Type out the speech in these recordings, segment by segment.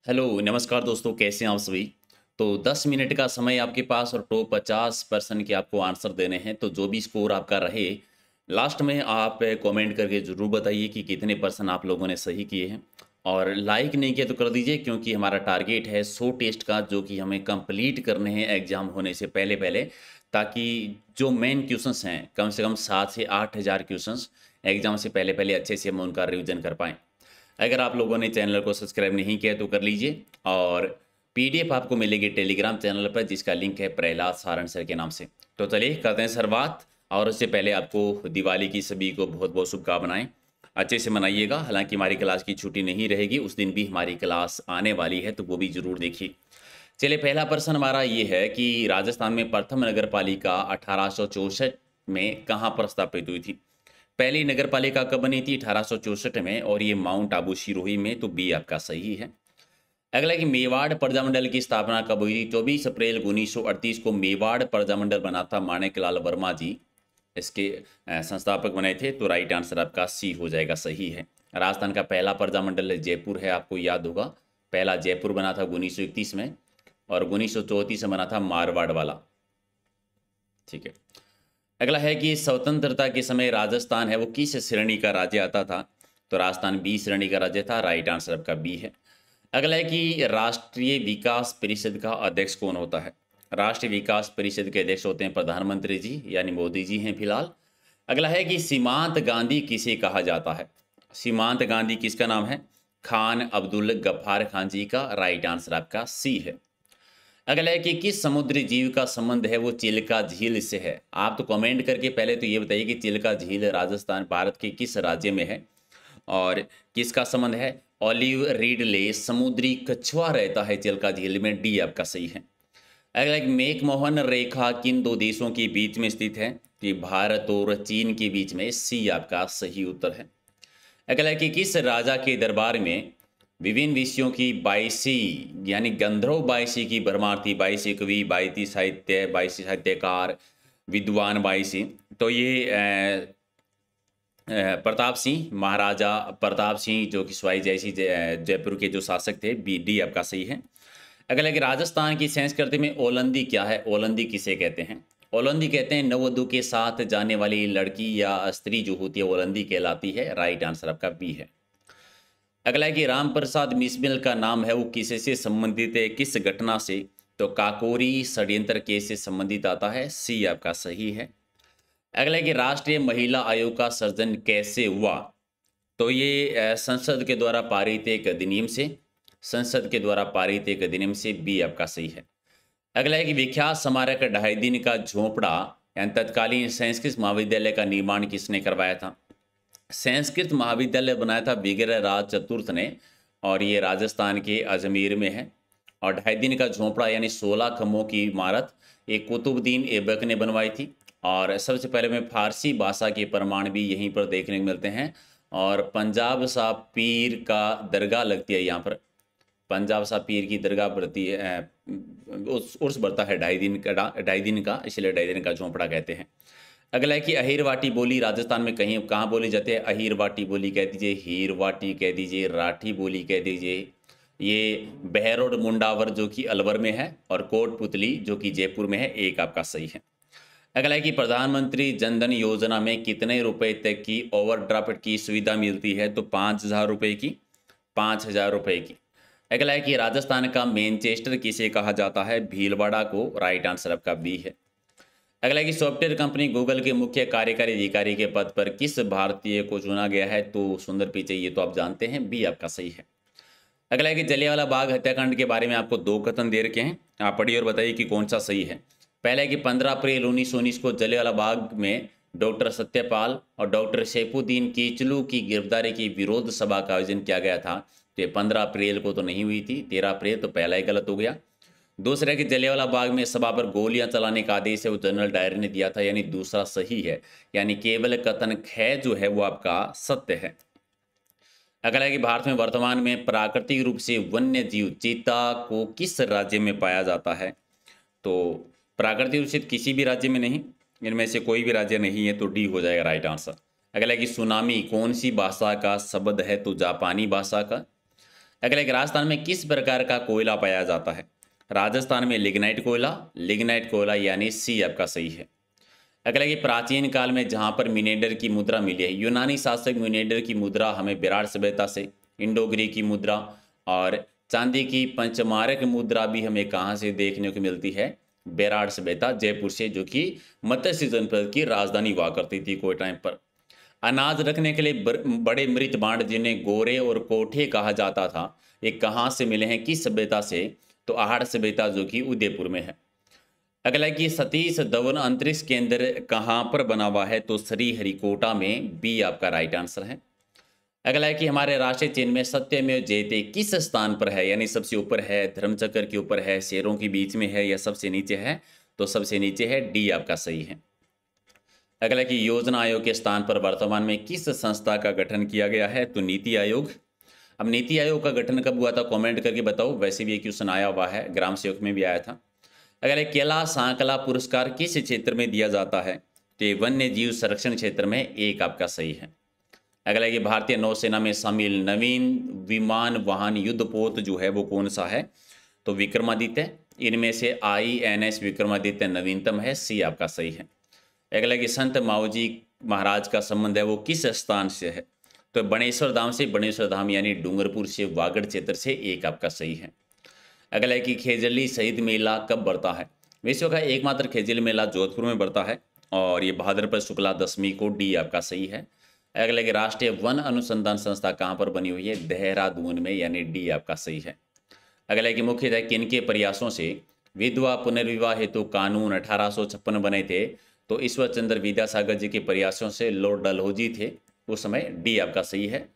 Hello, नमस्कार दोस्तों, कैसे हैं आप सभी। तो 10 मिनट का समय आपके पास और टॉप 50% के आपको आंसर देने हैं। तो जो भी स्कोर आपका रहे, लास्ट में आप कमेंट करके ज़रूर बताइए कि कितने परसेंट आप लोगों ने सही किए हैं। और लाइक नहीं किया तो कर दीजिए, क्योंकि हमारा टारगेट है 100 टेस्ट का, जो कि हमें कंप्लीट करने हैं एग्ज़ाम होने से पहले पहले, ताकि जो मेन क्वेश्चंस हैं, कम से कम 7 से 8 हज़ार क्वेश्चंस एग्ज़ाम से पहले पहले अच्छे से हम उनका रिविज़न कर पाएँ। अगर आप लोगों ने चैनल को सब्सक्राइब नहीं किया तो कर लीजिए। और पीडीएफ आपको मिलेगी टेलीग्राम चैनल पर, जिसका लिंक है प्रहलाद सारण सर के नाम से। तो चलिए करते हैं शुरुआत। और उससे पहले आपको दिवाली की सभी को बहुत बहुत शुभकामनाएं। अच्छे से मनाइएगा। हालांकि हमारी क्लास की छुट्टी नहीं रहेगी, उस दिन भी हमारी क्लास आने वाली है, तो वो भी जरूर देखिए। चलिए, पहला प्रश्न हमारा ये है कि राजस्थान में प्रथम नगर पालिका 1864 में कहाँ पर स्थापित हुई थी। पहली नगर पालिका कब बनी थी? 1864 में, और ये माउंट आबू सिरोही में। तो बी आपका सही है। अगला कि मेवाड़ प्रजामंडल की स्थापना कब हुई थी? 24 अप्रैल 1938 को मेवाड़ प्रजामंडल बना था, माणिकलाल वर्मा जी इसके संस्थापक बने थे। तो राइट आंसर आपका सी हो जाएगा, सही है। राजस्थान का पहला प्रजामंडल जयपुर है, आपको याद होगा। पहला जयपुर बना था 1931 में, और 1934 में बना था मारवाड़ वाला। ठीक है। अगला है कि स्वतंत्रता के समय राजस्थान है वो किस श्रेणी का राज्य आता था? तो राजस्थान बी श्रेणी का राज्य था। राइट आंसर आपका बी है। अगला है कि राष्ट्रीय विकास परिषद का अध्यक्ष कौन होता है? राष्ट्रीय विकास परिषद के अध्यक्ष होते हैं प्रधानमंत्री जी, यानी मोदी जी हैं फिलहाल। अगला है कि सीमांत गांधी किसे कहा जाता है? सीमांत गांधी किसका नाम है? खान अब्दुल गफ्फार खान जी का। राइट आंसर आपका सी है। अगला है कि किस समुद्री जीव का संबंध है वो चिल्का झील से है? आप तो कमेंट करके पहले तो ये बताइए कि चिल्का झील राजस्थान भारत के किस राज्य में है और किसका संबंध है। ऑलिव रिडले समुद्री कछुआ रहता है चिल्का झील में। डी आपका सही है। अगला एक मैकमोहन रेखा किन दो देशों के बीच में स्थित है? कि भारत और चीन के बीच में। सी आपका सही उत्तर है। अगला है कि किस राजा के दरबार में विभिन्न विषयों की बाईसी, यानी गंधर्व बाईसी की भरमार थी? बाईसी कवि, बाईसी साहित्य, बाईसी साहित्यकार, विद्वान बाईसी। तो ये प्रताप सिंह, महाराजा प्रताप सिंह, जो कि सवाई जयसी जयपुर के जो शासक थे। बी डी आपका सही है। अगला कि राजस्थान की संस्कृति में ओलंदी क्या है? ओलंदी किसे कहते हैं? ओलंदी कहते हैं नववधु के साथ जाने वाली लड़की या स्त्री जो होती है, ओलंदी कहलाती है। राइट आंसर आपका बी है। अगला है कि राम प्रसाद बिस्मिल का नाम है वो किसे से संबंधित है, किस घटना से? तो काकोरी षड्यंत्र केस से संबंधित आता है। सी आपका सही है। अगला है कि राष्ट्रीय महिला आयोग का सृजन कैसे हुआ? तो ये संसद के द्वारा पारित एक अधिनियम से। संसद के द्वारा पारित एक अधिनियम से। बी आपका सही है। अगला है कि विख्यात स्मारक 2.5 दिन का झोपड़ा यानी तत्कालीन संस्कृत महाविद्यालय का निर्माण किसने करवाया था? संस्कृत महाविद्यालय बनाया था विग्रह राज चतुर्थ ने, और ये राजस्थान के अजमेर में है। और 2.5 दिन का झोंपड़ा यानी 16 खम्भों की इमारत एक कुतुबुद्दीन ऐबक ने बनवाई थी। और सबसे पहले में फारसी भाषा के प्रमाण भी यहीं पर देखने को मिलते हैं। और पंजाब साहब पीर का दरगाह लगती है यहाँ पर। पंजाब साहब पीर की दरगाह पड़ती है। उर्स बढ़ता है 2.5 दिन का, इसलिए 2.5 दिन का झोंपड़ा कहते हैं। अगला है कि अहिरवाटी बोली राजस्थान में कहीं कहाँ बोली जाती है? अहिरवाटी बोली कह दीजिए, हीरवाटी कह दीजिए, राठी बोली कह दीजिए। ये बहरोड मुंडावर जो कि अलवर में है, और कोटपुतली जो कि जयपुर में है। एक आपका सही है। अगला है कि प्रधानमंत्री जनधन योजना में कितने रुपए तक की ओवरड्राफ्ट की सुविधा मिलती है? तो 5,000 रुपये की। 5,000 रुपये की। अगला है कि राजस्थान का मैनचेस्टर किसे कहा जाता है? भीलवाड़ा को। राइट आंसर आपका बी है। अगला है कि सॉफ्टवेयर कंपनी गूगल के मुख्य कार्यकारी अधिकारी के पद पर किस भारतीय को चुना गया है? तो सुंदर पिचई, ये तो आप जानते हैं। बी आपका सही है। अगला है कि जलियांवाला बाग हत्याकांड के बारे में आपको 2 कथन दे रखे हैं, आप पढ़िए और बताइए कि कौन सा सही है। पहला है कि 15 अप्रैल 1919 को जलियांवाला बाग में डॉक्टर सत्यपाल और डॉक्टर सैफुद्दीन कीचलू की गिरफ्तारी की विरोध सभा का आयोजन किया गया था। तो ये 15 अप्रैल को तो नहीं हुई थी, 13 अप्रैल, तो पहला ही गलत हो गया। दूसरा है कि जलियांवाला बाग में सभा पर गोलियां चलाने का आदेश है वो जनरल डायर ने दिया था, यानी दूसरा सही है। यानी केवल कथन ख जो है वो आपका सत्य है। अगला है कि भारत में वर्तमान में प्राकृतिक रूप से वन्य जीव चीता को किस राज्य में पाया जाता है? तो प्राकृतिक रूप से किसी भी राज्य में नहीं, इनमें से कोई भी राज्य नहीं है। तो डी हो जाएगा राइट आंसर। अगला है कि सुनामी कौन सी भाषा का शब्द है? तो जापानी भाषा का। अगला एक, राजस्थान में किस प्रकार का कोयला पाया जाता है? राजस्थान में लिग्नाइट कोयला यानी सी आपका सही है। अगला कि प्राचीन काल में जहाँ पर मिनेंडर की मुद्रा मिली है, यूनानी शासक मिनेंडर की मुद्रा हमें विराट सभ्यता से, इंडो ग्रीक की मुद्रा और चांदी की पंचमारक मुद्रा भी हमें कहाँ से देखने को मिलती है? बेराड़ सभ्यता जयपुर से, जो कि मत्स्य जनपद की राजधानी हुआ करती थी कोई टाइम पर। अनाज रखने के लिए बड़े मृत बांड जिन्हें गोरे और कोठे कहा जाता था, ये कहाँ से मिले हैं, किस सभ्यता से? तो आहड़ सभ्यता, जो कि उदयपुर में है। अगला कि सतीश धवन अंतरिक्ष केंद्र कहाँ पर बना हुआ है? तो श्रीहरिकोटा में, बी आपका राइट आंसर है। अगला है कि हमारे राष्ट्रीय चिन्ह में सत्यमेव जयते किस स्थान पर है, यानी सबसे ऊपर है, धर्मचक्र के ऊपर है, शेरों के बीच में है या सबसे नीचे है? तो सबसे नीचे है, डी आपका सही है। अगला कि योजना आयोग के स्थान पर वर्तमान में किस संस्था का गठन किया गया है? तो नीति आयोग। अब नीति आयोग का गठन कब हुआ था, कमेंट करके बताओ। वैसे भी ये क्वेश्चन आया हुआ है, ग्राम सेवक में भी आया था। अगर केला सांकला पुरस्कार किस क्षेत्र में दिया जाता है? तो ये वन्य जीव संरक्षण क्षेत्र में, एक आपका सही है। अगला कि भारतीय नौसेना में शामिल नवीन विमान वाहन युद्धपोत जो है वो कौन सा है? तो विक्रमादित्य। इनमें से INS विक्रमादित्य नवीनतम है, सी आपका सही है। अगला कि संत माऊजी महाराज का संबंध है वो किस स्थान से है? तो बणेश्वर धाम से, बणेश्वर धाम यानी डूंगरपुर से, वागड़ क्षेत्र से, एक आपका सही है। अगला है कि खेजली शहीद मेला कब बढ़ता है? विश्व का एकमात्र खेजली मेला जोधपुर में बढ़ता है और ये भाद्रपद शुक्ला दशमी को, डी आपका सही है। अगला कि राष्ट्रीय वन अनुसंधान संस्था कहाँ पर बनी हुई है? देहरादून में, यानी डी आपका सही है। अगला कि मुख्यतः किनके प्रयासों से विधवा पुनर्विवाह हेतु कानून 1856 बने थे? तो ईश्वर चंद्र विद्यासागर जी के प्रयासों से, लॉर्ड डलहौजी थे उस समय, डी आपका सही है।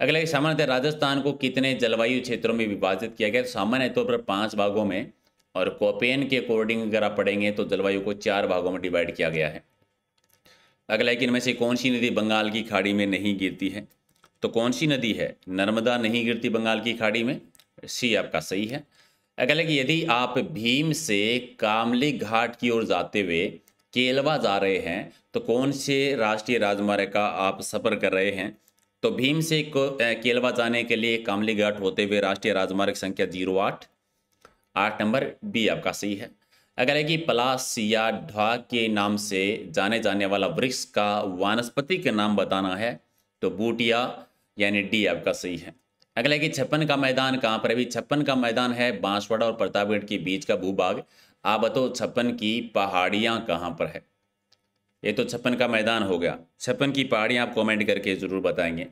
अगला सामान्यतः राजस्थान को कितने जलवायु क्षेत्रों में विभाजित किया गया? सामान्य तौर पर 5 भागों में, और कोपेन के अकॉर्डिंग अगर आप पढ़ेंगे तो जलवायु को 4 भागों में डिवाइड किया गया है। अगला कि इनमें से कौन सी नदी बंगाल की खाड़ी में नहीं गिरती है? तो कौन सी नदी है? नर्मदा नहीं गिरती बंगाल की खाड़ी में, सी आपका सही है। अगला कि यदि आप भीम से कामली घाट की ओर जाते हुए केलवा जा रहे हैं तो कौन से राष्ट्रीय राजमार्ग का आप सफ़र कर रहे हैं? तो भीम से केलवा जाने के लिए कामली घाट होते हुए राष्ट्रीय राजमार्ग संख्या 08, 8 नंबर, बी आपका सही है। अगर है कि पलास या ढा के नाम से जाने जाने वाला वृक्ष का वानस्पति का नाम बताना है, तो बूटिया यानी डी आपका सही है। अगला है कि छप्पन का मैदान कहाँ पर है? अभी छप्पन का मैदान है बांसवाड़ा और प्रतापगढ़ के बीच का भूभाग। आप बताओ छप्पन की पहाड़ियाँ कहाँ पर है? ये तो छप्पन का मैदान हो गया, छप्पन की पहाड़ियाँ आप कमेंट करके जरूर बताएंगे।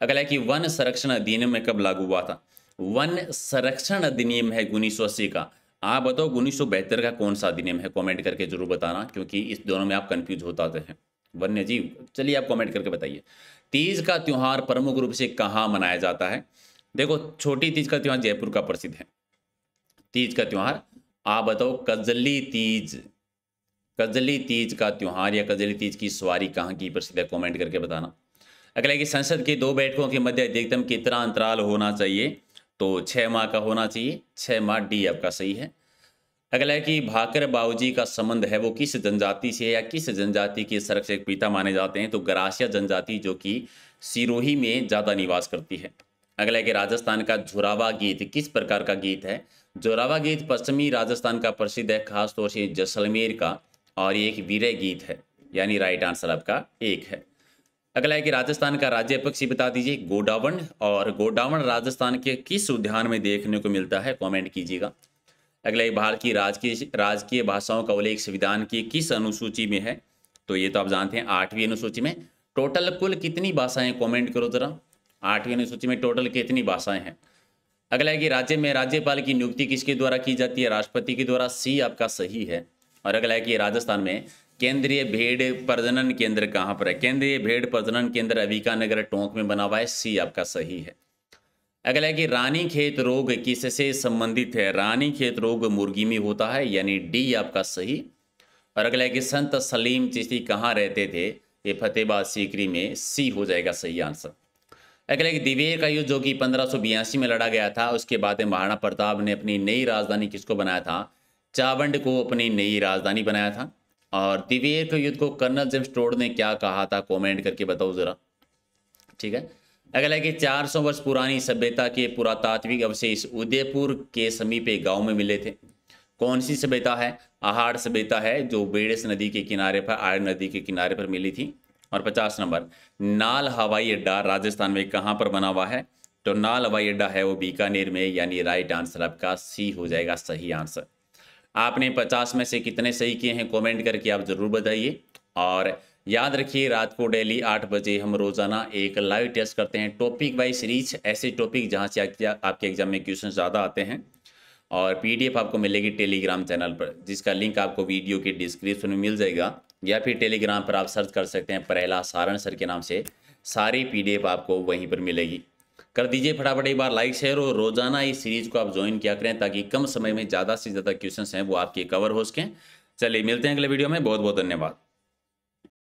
अगला है कि वन संरक्षण अधिनियम में कब लागू हुआ था? वन संरक्षण अधिनियम है 1980 का। आप बताओ 1972 का कौन सा अधिनियम है? कमेंट करके जरूर बताना, क्योंकि इस दोनों में आप कंफ्यूज होते हैं। वन्य जीव, चलिए आप कमेंट करके बताइए। तीज का त्यौहार प्रमुख रूप से कहाँ मनाया जाता है? देखो, छोटी तीज का त्यौहार जयपुर का प्रसिद्ध है। तीज का त्यौहार आप बताओ, कजली तीज, कजली तीज का त्यौहार या कजली तीज की सवारी कहाँ की प्रसिद्ध है? कमेंट करके बताना। अगला कि संसद की 2 बैठकों के मध्य अधिकतम कितना अंतराल होना चाहिए? तो 6 माह का होना चाहिए, 6 माह, डी आपका सही है। अगला है कि भाकर बाबूजी का संबंध है वो किस जनजाति से या किस जनजाति के संरक्षक पिता माने जाते हैं? तो गरासिया जनजाति, जो कि सिरोही में ज़्यादा निवास करती है। अगला है कि राजस्थान का झुरावा गीत किस प्रकार का गीत है? झुरावा गीत पश्चिमी राजस्थान का प्रसिद्ध है, खासतौर से जैसलमेर का, और ये एक वीरय गीत है, यानी राइट आंसर आपका 1 है। अगला है कि राजस्थान का राज्य पक्षी बता दीजिए। गोडावण, और गोडावण राजस्थान के किस उद्यान में देखने को मिलता है? कमेंट कीजिएगा। अगला एक, भारत की राजकीय भाषाओं का उल्लेख संविधान की किस अनुसूची में है? तो ये तो आप जानते हैं 8वीं अनुसूची में। टोटल कुल कितनी भाषाएं? कमेंट करो जरा, 8वीं अनुसूची में टोटल कितनी भाषाएं हैं? अगला है कि राज्य में राज्यपाल की नियुक्ति किसके द्वारा की जाती है? राष्ट्रपति के द्वारा, सी आपका सही है। और अगला है कि राजस्थान में केंद्रीय भेड़ प्रजनन केंद्र कहाँ पर है? केंद्रीय भेड़ प्रजनन केंद्र अविकानगर टोंक में बना हुआ है, सी आपका सही है। अगला है कि रानीखेत रोग किससे संबंधित है? रानीखेत रोग मुर्गी में होता है, यानी डी आपका सही। और अगला है कि संत सलीम चिश्ती कहाँ रहते थे? ये फतेहाबाद सीकरी में, सी हो जाएगा सही आंसर। अगला है कि दिवेर का युद्ध जो कि 1582 में लड़ा गया था, उसके बाद महाराणा प्रताप ने अपनी नई राजधानी किसको बनाया था? चावंड को अपनी नई राजधानी बनाया था। और दिवेर के युद्ध को कर्नल जेम्स टोड ने क्या कहा था? कमेंट करके बताओ ज़रा, ठीक है। अगला है कि 400 वर्ष पुरानी सभ्यता के पुरातात्विक अवशेष उदयपुर के समीप एक गांव में मिले थे। कौन सी सभ्यता है? आहाड़ सभ्यता है, जो बेड़स नदी के किनारे पर, आड़ नदी के किनारे पर मिली थी। और 50 नंबर, नाल हवाई अड्डा राजस्थान में कहाँ पर बना हुआ है? तो नाल हवाई अड्डा है वो बीकानेर में, यानी राइट आंसर आपका सी हो जाएगा सही आंसर। आपने 50 में से कितने सही किए हैं कमेंट करके आप ज़रूर बताइए। और याद रखिए, रात को डेली 8 बजे हम रोज़ाना एक लाइव टेस्ट करते हैं, टॉपिक वाइज सीरीज, ऐसे टॉपिक जहाँ से आपके एग्जाम में क्वेश्चन ज़्यादा आते हैं। और पीडीएफ आपको मिलेगी टेलीग्राम चैनल पर, जिसका लिंक आपको वीडियो के डिस्क्रिप्शन में मिल जाएगा, या फिर टेलीग्राम पर आप सर्च कर सकते हैं प्रहलाद सारण सर के नाम से, सारी पीडीएफ आपको वहीं पर मिलेगी। कर दीजिए फटाफट एक बार लाइक शेयर, और रोजाना इस सीरीज को आप ज्वाइन किया करें, ताकि कम समय में ज़्यादा से ज़्यादा क्वेश्चन हैं वो आपके कवर हो सकें। चलिए मिलते हैं अगले वीडियो में, बहुत बहुत धन्यवाद।